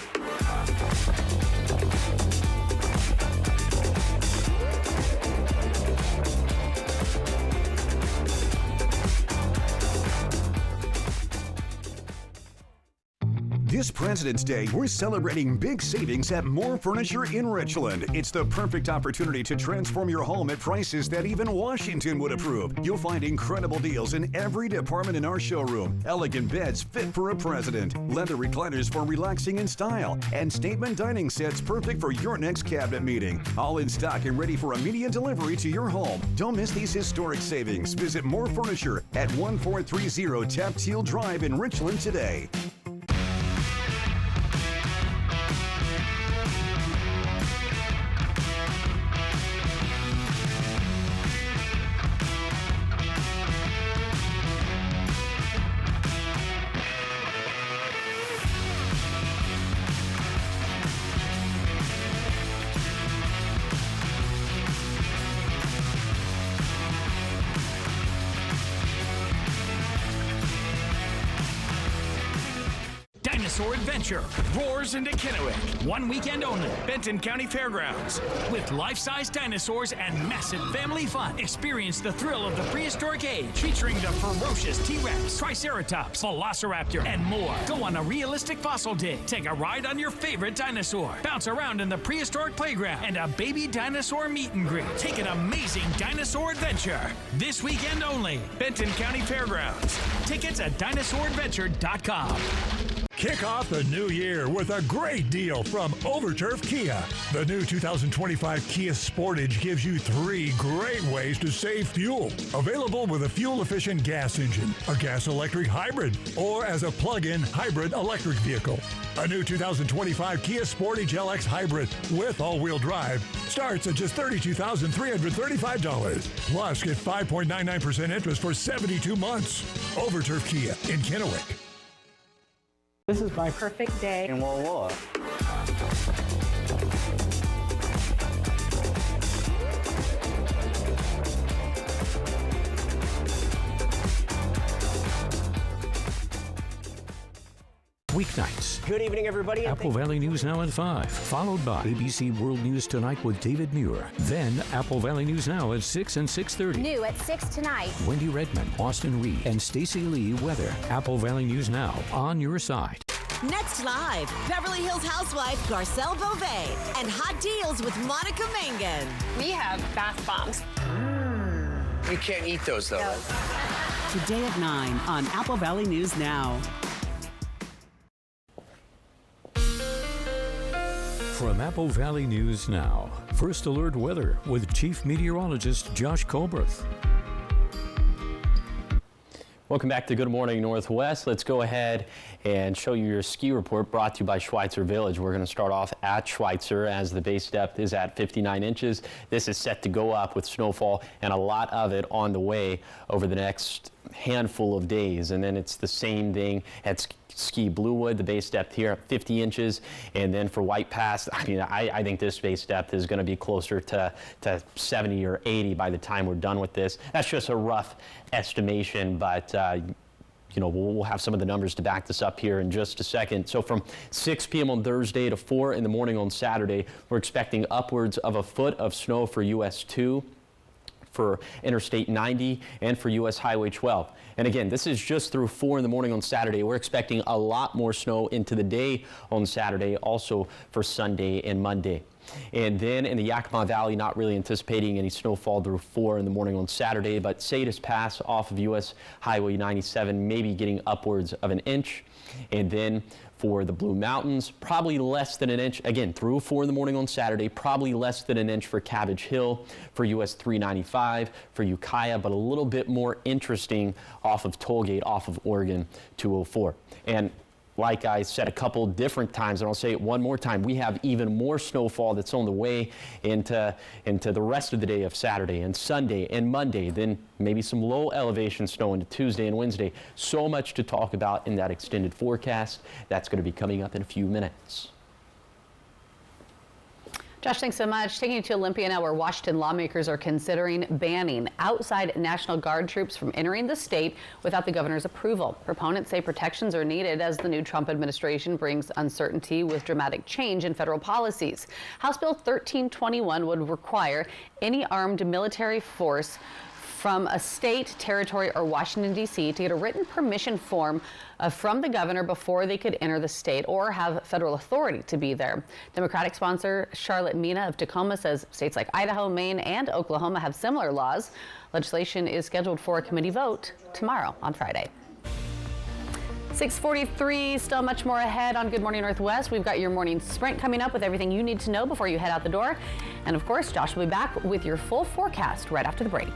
This President's Day, we're celebrating big savings at More Furniture in Richland. It's the perfect opportunity to transform your home at prices that even Washington would approve. You'll find incredible deals in every department in our showroom. Elegant beds fit for a president, leather recliners for relaxing in style, and statement dining sets perfect for your next cabinet meeting. All in stock and ready for immediate delivery to your home. Don't miss these historic savings. Visit More Furniture at 1430 Tapteel Drive in Richland today. Dinosaur Adventure roars into Kennewick. One weekend only, Benton County Fairgrounds. With life-size dinosaurs and massive family fun. Experience the thrill of the prehistoric age, featuring the ferocious T-Rex, Triceratops, Velociraptor, and more. Go on a realistic fossil dig. Take a ride on your favorite dinosaur. Bounce around in the prehistoric playground and a baby dinosaur meet and greet. Take an amazing dinosaur adventure. This weekend only, Benton County Fairgrounds. Tickets at dinosauradventure.com. Kick off the new year with a great deal from Overturf Kia. The new 2025 Kia Sportage gives you 3 great ways to save fuel. Available with a fuel-efficient gas engine, a gas-electric hybrid, or as a plug-in hybrid electric vehicle. A new 2025 Kia Sportage LX Hybrid with all-wheel drive starts at just $32,335. Plus, get 5.99% interest for 72 months. Overturf Kia in Kennewick. This is my perfect day in Walla Walla. Weeknights. Good evening, everybody. Apple Valley News Now at 5, followed by ABC World News Tonight with David Muir. Then Apple Valley News Now at 6 and 6:30. New at 6 tonight. Wendy Redmond, Austin Reed, and Stacey Lee weather. Apple Valley News Now on your side. Next live, Beverly Hills housewife Garcelle Beauvais and hot deals with Monica Mangan. We have bath bombs. You can't eat those, though. Today at 9 on Apple Valley News Now. From Apple Valley News Now, First Alert Weather with Chief Meteorologist Josh Colbreth. Welcome back to Good Morning Northwest. Let's go ahead and show you your ski report brought to you by Schweitzer Village. We're going to start off at Schweitzer as the base depth is at 59 inches. This is set to go up with snowfall and a lot of it on the way over the next handful of days. And then it's the same thing at Ski Bluewood, the base depth here at 50 inches. And then for White Pass, I think this base depth is going to be closer to 70 or 80 by the time we're done with this. That's just a rough estimation, but we'll have some of the numbers to back this up here in just a second. So from 6 p.m. on Thursday to 4 in the morning on Saturday, we're expecting upwards of a foot of snow for US 2, for Interstate 90, and for US Highway 12. And again, this is just through 4 in the morning on Saturday. We're expecting a lot more snow into the day on Saturday, also for Sunday and Monday. And then in the Yakima Valley, not really anticipating any snowfall through 4 in the morning on Saturday, but Sadius Pass off of US Highway 97, maybe getting upwards of an inch. And then for the Blue Mountains, probably less than an inch, again, through 4 in the morning on Saturday, probably less than an inch for Cabbage Hill, for US 395, for Ukiah, but a little bit more interesting off of Tollgate, off of Oregon 204. And like I said a couple different times, and I'll say it one more time, we have even more snowfall that's on the way into the rest of the day of Saturday and Sunday and Monday, then maybe some low elevation snow into Tuesday and Wednesday. So much to talk about in that extended forecast. That's going to be coming up in a few minutes. Josh, thanks so much. Taking you to Olympia now, where Washington lawmakers are considering banning outside National Guard troops from entering the state without the governor's approval. Proponents say protections are needed as the new Trump administration brings uncertainty with dramatic change in federal policies. House Bill 1321 would require any armed military force from a state, territory, or Washington, D.C. to get a written permission form from the governor before they could enter the state or have federal authority to be there. Democratic sponsor Charlotte Mina of Tacoma says states like Idaho, Maine, and Oklahoma have similar laws. Legislation is scheduled for a committee vote tomorrow on Friday. 6:43, still much more ahead on Good Morning Northwest. We've got your morning sprint coming up with everything you need to know before you head out the door. And of course, Josh will be back with your full forecast right after the break.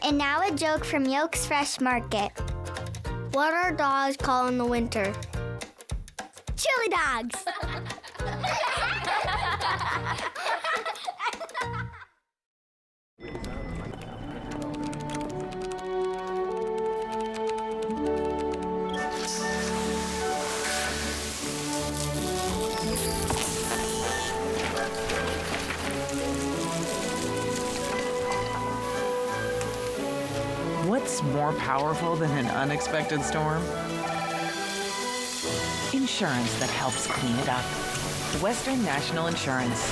And now a joke from Yolk's Fresh Market. What are dogs called in the winter? Chili dogs! What's more powerful than an unexpected storm? Insurance that helps clean it up. Western National Insurance.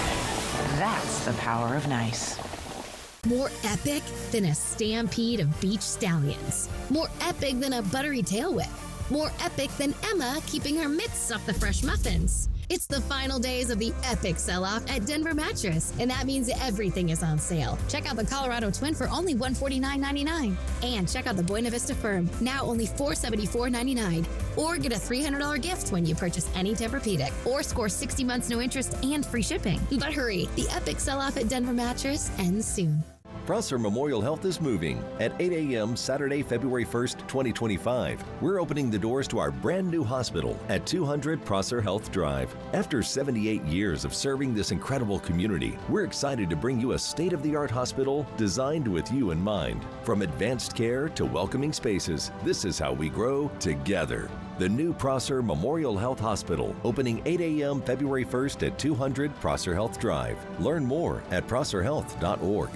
That's the power of nice. More epic than a stampede of beach stallions. More epic than a buttery tail whip. More epic than Emma keeping her mitts off the fresh muffins. It's the final days of the epic sell-off at Denver Mattress, and that means everything is on sale. Check out the Colorado Twin for only $149.99. And check out the Buena Vista Firm, now only $474.99. Or get a $300 gift when you purchase any Tempur-Pedic, or score 60 months no interest and free shipping. But hurry, the epic sell-off at Denver Mattress ends soon. Prosser Memorial Health is moving. At 8 a.m. Saturday, February 1st, 2025, we're opening the doors to our brand new hospital at 200 Prosser Health Drive. After 78 years of serving this incredible community, we're excited to bring you a state-of-the-art hospital designed with you in mind. From advanced care to welcoming spaces, this is how we grow together. The new Prosser Memorial Health Hospital, opening 8 a.m. February 1st at 200 Prosser Health Drive. Learn more at prosserhealth.org.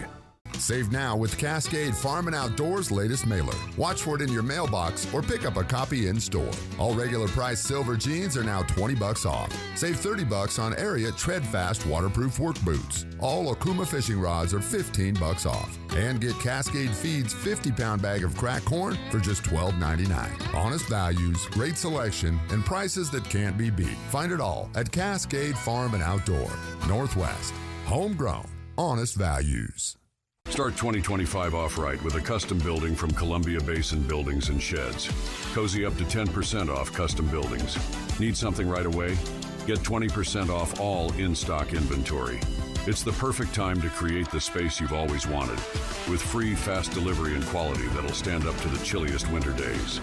Save now with Cascade Farm and Outdoors' latest mailer. Watch for it in your mailbox or pick up a copy in store. All regular price silver jeans are now $20 off. Save $30 on Ariat Treadfast waterproof work boots. All Okuma fishing rods are $15 off. And get Cascade Feeds 50-pound bag of cracked corn for just $12.99. Honest values, great selection, and prices that can't be beat. Find it all at Cascade Farm and Outdoor. Northwest. Homegrown. Honest values. Start 2025 off right with a custom building from Columbia Basin Buildings and Sheds. Cozy up to 10% off custom buildings. Need something right away? Get 20% off all in-stock inventory. It's the perfect time to create the space you've always wanted, with free, fast delivery and quality that'll stand up to the chilliest winter days.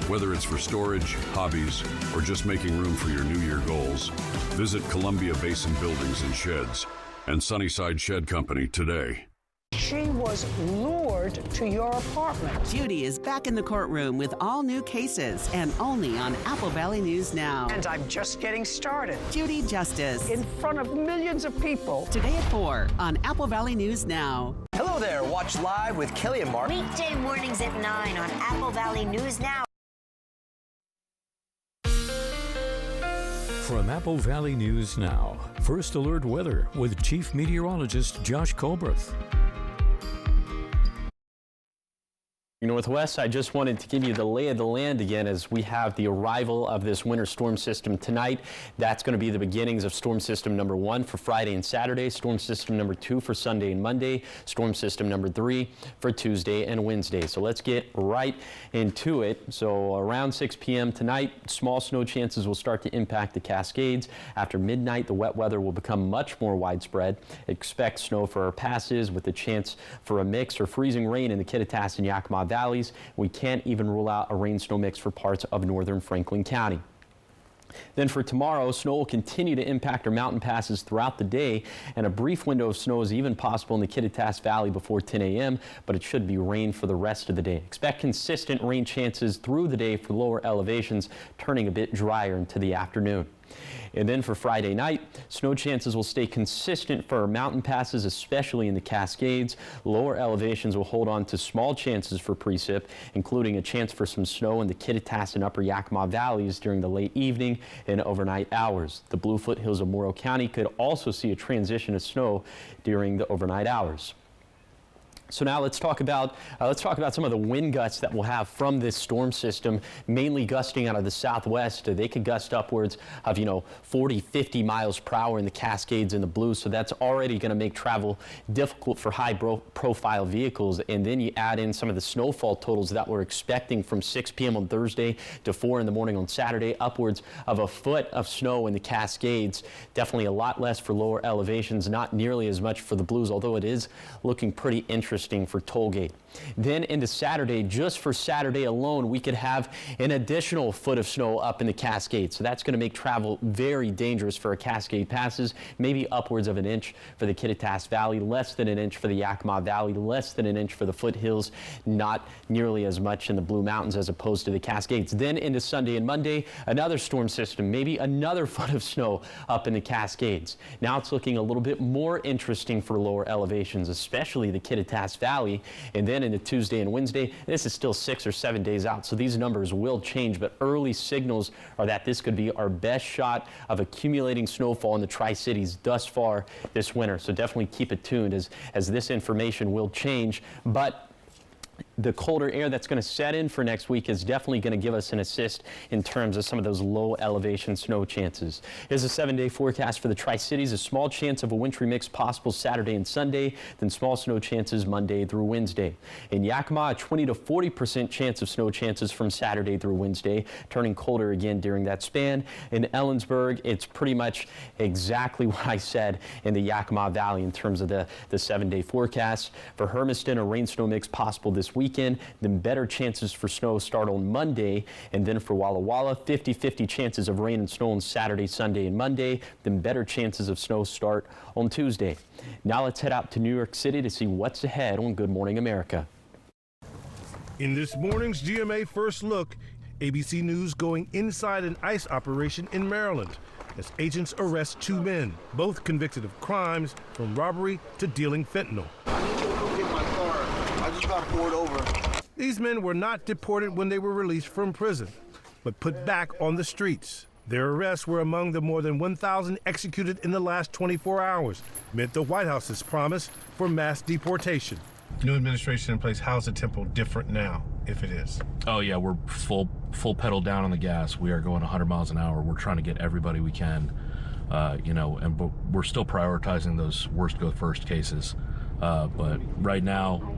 Whether it's for storage, hobbies, or just making room for your New Year goals, visit Columbia Basin Buildings and Sheds and Sunnyside Shed Company today. She was lured to your apartment. Judy is back in the courtroom with all new cases and only on Apple Valley News Now. And I'm just getting started. Judy Justice. In front of millions of people. Today at 4 on Apple Valley News Now. Hello there. Watch live with Kelly and Mark. Weekday mornings at 9 on Apple Valley News Now. From Apple Valley News Now, First Alert Weather with Chief Meteorologist Josh Colbreth. Northwest, I just wanted to give you the lay of the land again as we have the arrival of this winter storm system tonight. That's going to be the beginnings of storm system number 1 for Friday and Saturday, storm system number 2 for Sunday and Monday, storm system number 3 for Tuesday and Wednesday. So let's get right into it. So around 6 p.m. tonight, small snow chances will start to impact the Cascades. After midnight, the wet weather will become much more widespread. Expect snow for our passes with a chance for a mix or freezing rain in the Kittitas and Yakima valleys. We can't even rule out a rain-snow mix for parts of northern Franklin County. Then for tomorrow, snow will continue to impact our mountain passes throughout the day, and a brief window of snow is even possible in the Kittitas Valley before 10 a.m., but it should be rain for the rest of the day. Expect consistent rain chances through the day for lower elevations, turning a bit drier into the afternoon. And then for Friday night, snow chances will stay consistent for our mountain passes, especially in the Cascades. Lower elevations will hold on to small chances for precip, including a chance for some snow in the Kittitas and upper Yakima valleys during the late evening and overnight hours. The Blue Foothills of Morrow County could also see a transition of snow during the overnight hours. So now let's talk about some of the wind gusts that we'll have from this storm system, mainly gusting out of the southwest. They could gust upwards of 40, 50 miles per hour in the Cascades and the Blues. So that's already going to make travel difficult for high-profile vehicles. And then you add in some of the snowfall totals that we're expecting from 6 p.m. on Thursday to 4 in the morning on Saturday, upwards of a foot of snow in the Cascades. Definitely a lot less for lower elevations, not nearly as much for the Blues, although it is looking pretty interesting for Tollgate. Then into Saturday, just for Saturday alone, we could have an additional foot of snow up in the Cascades. So that's going to make travel very dangerous for our Cascade passes, maybe upwards of an inch for the Kittitas Valley, less than an inch for the Yakima Valley, less than an inch for the foothills, not nearly as much in the Blue Mountains as opposed to the Cascades. Then into Sunday and Monday, another storm system, maybe another foot of snow up in the Cascades. Now it's looking a little bit more interesting for lower elevations, especially the Kittitas Valley. And then into Tuesday and Wednesday, this is still 6 or 7 days out, so these numbers will change, but early signals are that this could be our best shot of accumulating snowfall in the Tri-Cities thus far this winter. So definitely keep it tuned as this information will change. But the colder air that's going to set in for next week is definitely going to give us an assist in terms of some of those low elevation snow chances. Here's a 7-day forecast for the Tri-Cities. A small chance of a wintry mix possible Saturday and Sunday, then small snow chances Monday through Wednesday. In Yakima, a 20 to 40% chance of snow chances from Saturday through Wednesday, turning colder again during that span. In Ellensburg, it's pretty much exactly what I said in the Yakima Valley in terms of the 7-day forecast. For Hermiston, a rain snow mix possible this weekend, then better chances for snow start on Monday. And then for Walla Walla, 50-50 chances of rain and snow on Saturday, Sunday, and Monday, then better chances of snow start on Tuesday. Now let's head out to New York City to see what's ahead on Good Morning America. In this morning's GMA First Look, ABC News going inside an ICE operation in Maryland as agents arrest 2 men, both convicted of crimes from robbery to dealing fentanyl. I need you to go get my car. I just got pulled over. These men were not deported when they were released from prison, but put back on the streets. Their arrests were among the more than 1,000 executed in the last 24 hours, meant the White House's promise for mass deportation. New administration in place, how's the tempo different now, if it is? Oh yeah, we're full pedal down on the gas. We are going 100 miles an hour. We're trying to get everybody we can, but we're still prioritizing those worst go first cases. But right now,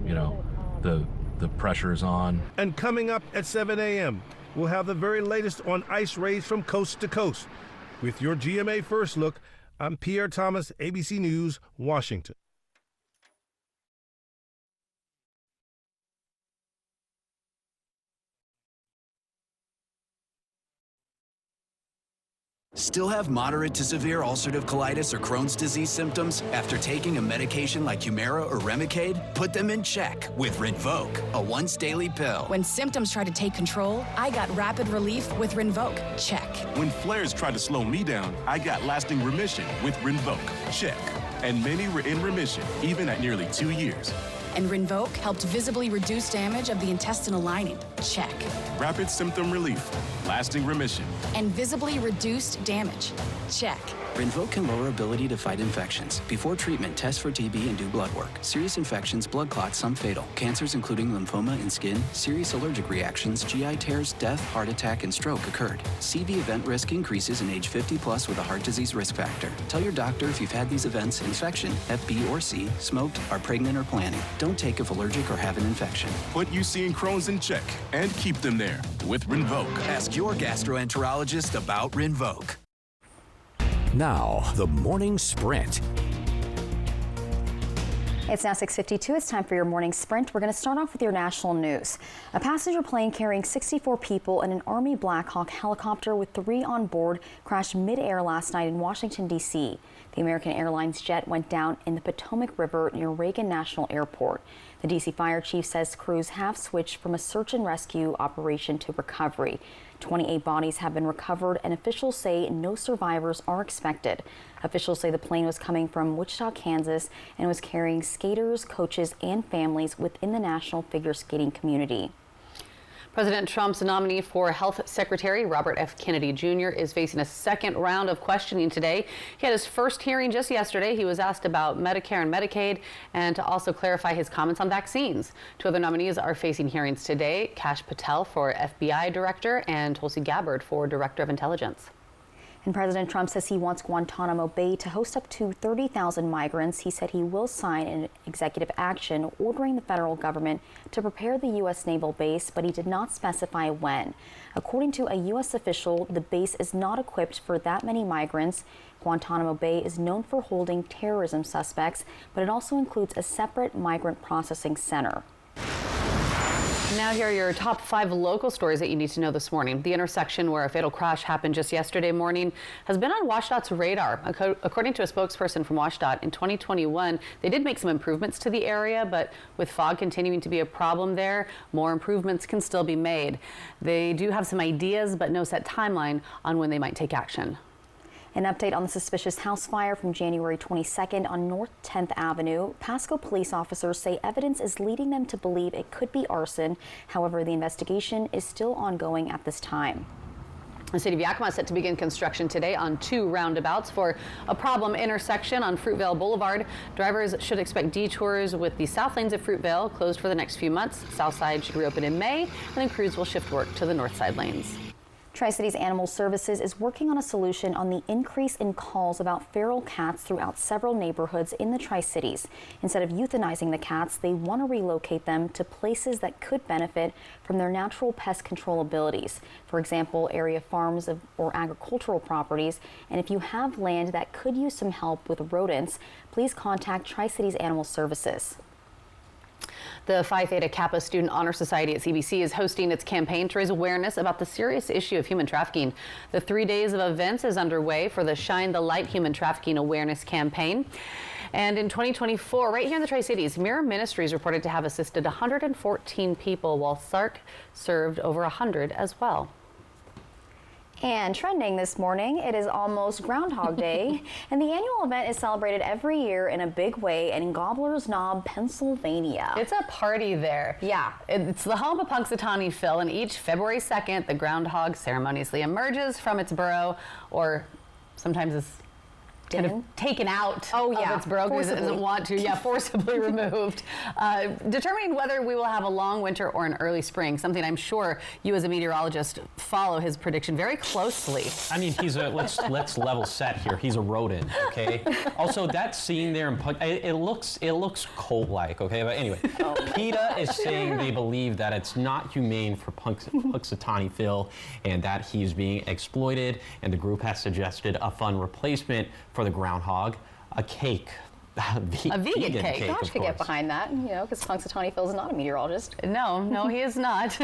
the pressure is on. And coming up at 7 a.m., we'll have the very latest on ICE raids from coast to coast. With your GMA First Look, I'm Pierre Thomas, ABC News, Washington. Still have moderate to severe ulcerative colitis or Crohn's disease symptoms after taking a medication like Humira or Remicade? Put them in check with Rinvoq, a once-daily pill. When symptoms try to take control, I got rapid relief with Rinvoq. Check. When flares tried to slow me down, I got lasting remission with Rinvoq. Check. And many were in remission, even at nearly 2 years. And Rinvoq helped visibly reduce damage of the intestinal lining. Check. Rapid symptom relief, lasting remission. And visibly reduced damage. Check. Rinvoq can lower ability to fight infections. Before treatment, test for TB and do blood work. Serious infections, blood clots, some fatal. Cancers including lymphoma and skin, serious allergic reactions, GI tears, death, heart attack, and stroke occurred. CV event risk increases in age 50 plus with a heart disease risk factor. Tell your doctor if you've had these events, infection, Hep B or C, smoked, are pregnant or planning. Don't take if allergic or have an infection. Put UC and Crohn's in check and keep them there with Rinvoq. Ask your gastroenterologist about Rinvoq. Now, the morning sprint. It's now 6:52. It's time for your morning sprint. We're going to start off with your national news. A passenger plane carrying 64 people and an Army Black Hawk helicopter with 3 on board crashed mid-air last night in Washington, D.C. The American Airlines jet went down in the Potomac River near Reagan National Airport. The D.C. fire chief says crews have switched from a search and rescue operation to recovery. 28 bodies have been recovered, and officials say no survivors are expected. Officials say the plane was coming from Wichita, Kansas, and was carrying skaters, coaches, and families within the national figure skating community. President Trump's nominee for Health Secretary, Robert F. Kennedy Jr., is facing a second round of questioning today. He had his first hearing just yesterday. He was asked about Medicare and Medicaid and to also clarify his comments on vaccines. 2 other nominees are facing hearings today: Kash Patel for FBI Director and Tulsi Gabbard for Director of Intelligence. And President Trump says he wants Guantanamo Bay to host up to 30,000 migrants. He said he will sign an executive action ordering the federal government to prepare the U.S. naval base, but he did not specify when. According to a U.S. official, the base is not equipped for that many migrants. Guantanamo Bay is known for holding terrorism suspects, but it also includes a separate migrant processing center. Now here are your top 5 local stories that you need to know this morning. The intersection where a fatal crash happened just yesterday morning has been on WashDOT's radar. According to a spokesperson from WashDOT, in 2021, they did make some improvements to the area, but with fog continuing to be a problem there, more improvements can still be made. They do have some ideas, but no set timeline on when they might take action. An update on the suspicious house fire from January 22nd on North 10th Avenue. Pasco police officers say evidence is leading them to believe it could be arson. However, the investigation is still ongoing at this time. The city of Yakima is set to begin construction today on 2 roundabouts for a problem intersection on Fruitvale Boulevard. Drivers should expect detours with the south lanes of Fruitvale closed for the next few months. South side should reopen in May, and then crews will shift work to the north side lanes. Tri-Cities Animal Services is working on a solution on the increase in calls about feral cats throughout several neighborhoods in the Tri-Cities. Instead of euthanizing the cats, they want to relocate them to places that could benefit from their natural pest control abilities. For example, area farms or agricultural properties. And if you have land that could use some help with rodents, please contact Tri-Cities Animal Services. The Phi Theta Kappa Student Honor Society at CBC is hosting its campaign to raise awareness about the serious issue of human trafficking. The 3 days of events is underway for the Shine the Light Human Trafficking Awareness campaign. And in 2024, right here in the Tri-Cities, Mirror Ministries reported to have assisted 114 people, while SARC served over 100 as well. And trending this morning, it is almost Groundhog Day, and the annual event is celebrated every year in a big way in Gobbler's Knob, Pennsylvania. It's a party there. Yeah. It's the home of Punxsutawney Phil, and each February 2nd, the groundhog ceremoniously emerges from its burrow, or sometimes is kind of taken out of its burrow because it doesn't want to. Forcibly removed. Determining whether we will have a long winter or an early spring, something I'm sure you as a meteorologist follow his prediction very closely. I mean, he's a, let's level set here. He's a rodent, okay? Also, that scene there, it looks cult-like, okay? But anyway, PETA is saying they believe that it's not humane for Punxsutawney Phil and that he's being exploited, and the group has suggested a fun replacement for the groundhog, a cake. A vegan cake. Josh could get behind that, you know, because Punxsutawney Phil is not a meteorologist. No, he is not.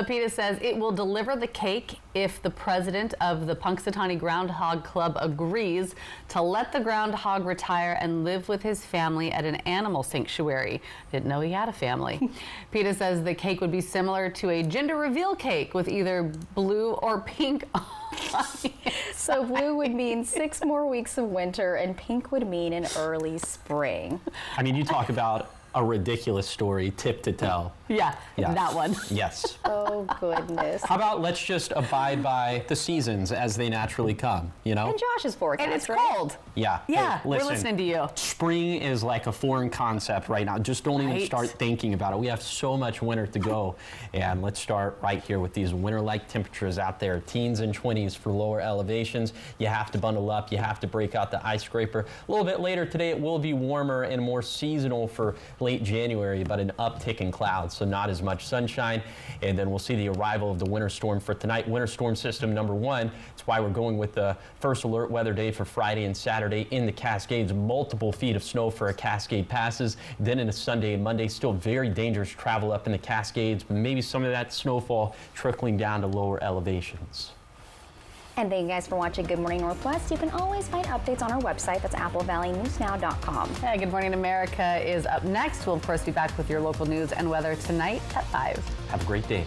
PETA says it will deliver the cake if the president of the Punxsutawney Groundhog Club agrees to let the groundhog retire and live with his family at an animal sanctuary. Didn't know he had a family. PETA says the cake would be similar to a gender reveal cake with either blue or pink. So blue would mean 6 more weeks of winter, and pink would mean an early spring. I mean, you talk about a ridiculous story, tip to tell. Yeah, that one. Yes. Oh, goodness. How about let's just abide by the seasons as they naturally come, you know? And Josh's forecast, and it's right? cold. Yeah. Yeah, hey, we're listening to you. Spring is like a foreign concept right now. Just don't even start thinking about it. We have so much winter to go. And let's start right here with these winter-like temperatures out there. Teens and 20s for lower elevations. You have to bundle up. You have to break out the ice scraper. A little bit later today, it will be warmer and more seasonal for late January, but an uptick in clouds, so not as much sunshine. And then we'll see the arrival of the winter storm for tonight. Winter storm system number 1. That's why we're going with the first alert weather day for Friday and Saturday in the Cascades. Multiple feet of snow for a Cascade passes. Then in a Sunday and Monday, still very dangerous travel up in the Cascades, but maybe some of that snowfall trickling down to lower elevations. And thank you guys for watching Good Morning Northwest. You can always find updates on our website. That's applevalleyNewsNow.com. Yeah, Good Morning America is up next. We'll, of course, be back with your local news and weather tonight at 5. Have a great day.